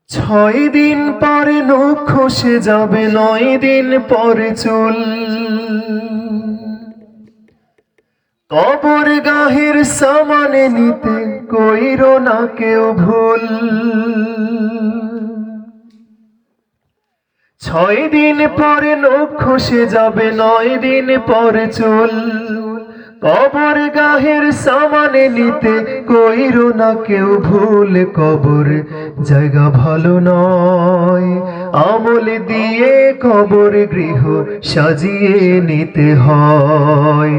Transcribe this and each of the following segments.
6 দিন পরে নখ খসে যাবে, 9 দিন পরে চুল। কবর গাহের সামানে নিতে কইরো না কেউ ভুল। 6 দিন পরে নখ খসে যাবে, 9 দিন পরে চুল। কবর গাহের সামানে নিতে কইরো না কেউ ভুল। কবর জায়গা ভালো নয়, আমল দিয়ে কবর গৃহ সাজিয়ে নিতে হয়।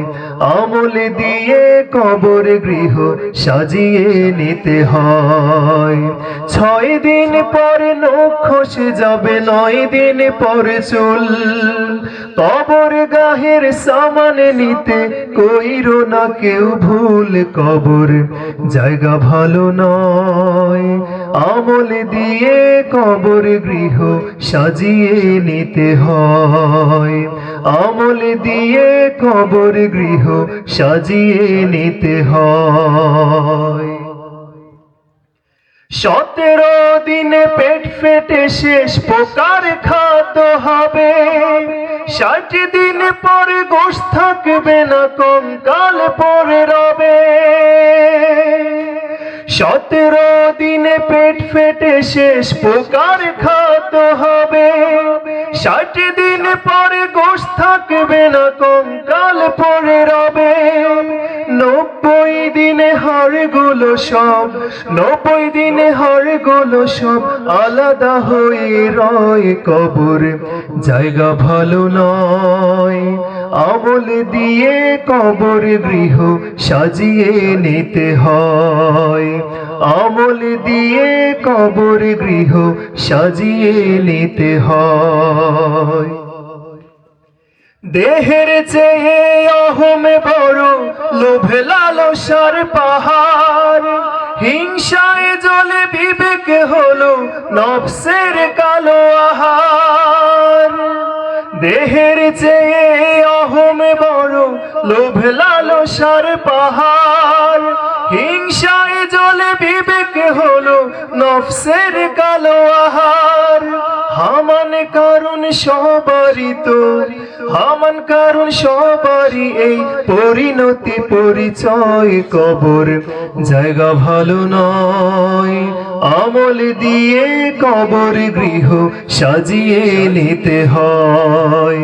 আমল দিয়ে কবর গৃহ সাজিয়ে নিতে হয়। 6 দিন পরে নখ খসে যাবে, 9 দিন পরে চুল। কবর গাহের সামানে নিতে কইরো না কেউ ভুল। কবর জায়গা ভালো নয়, আমল দিয়ে কবর গৃহ সাজিয়ে নিতে হয়। আমল দিয়ে কবর গৃহ সাজিয়ে নিতে হয়। 17 দিনে পেট ফেটে শেষ পোকার খাদ্য হবে। 60 দিন পরে গোশ থাকবে না, কঙ্কাল পরে রবে। 17 দিনে পেট ফেটে শেষ পোকার খাদ্য হবে। 60 দিন পরে গোশ থাকবে না, কঙ্কাল পরে রবে। 90 দিনে হাড়গুলো সব, 90 দিনে হাড়গুলো সব আলাদা হয়ে রয়। কবর জায়গা ভালো নয়, আমল দিয়ে কবর গৃহ সাজিয়ে নিতে হয়। আমল দিয়ে কবর গৃহ সাজিয়ে নিতে হয়। দেহের চেয়ে অহমে বড়, লোভে লালসার পাহাড়। হিংসায় জ্বলে বিবেক হলো নফসের কালো আহার। দেহের চেয়ে অহমে বড়, লোভে লালসার পাহাড়। হিংসায় জ্বলে বিবেক হলো নফসের কালো আহার। হামান কারণ সবারই তো, হামান কারণ সবারই এই পরিণতি পরিচয়। কবর জায়গা ভালো নয়, আমল দিয়ে কবর গৃহ সাজিয়ে নিতে হয়।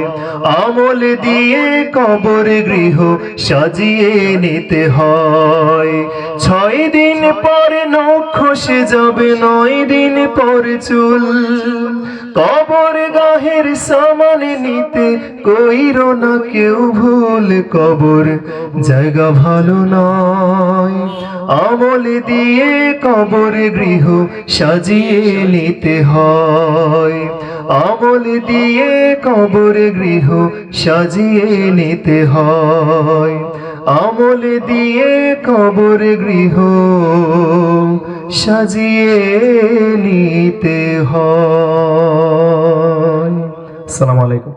আমল দিয়ে কবর গৃহ সাজিয়ে নিতে হয়। 6 দিন পরে নখ খসে যাবে, 9 দিন পরে চুল। কবর গাহের সামানে নিতে কইরো না কেউ ভুল। কবর জায়গা ভালো নয়, আমল দিয়ে কবর গৃহ সাজিয়ে নিতে হয়। আমল দিয়ে কবর গৃহ সাজিয়ে নিতে হয়। আমল দিয়ে কবর গৃহ সাজিয়ে নিতে হয়। আসসালামু আলাইকুম।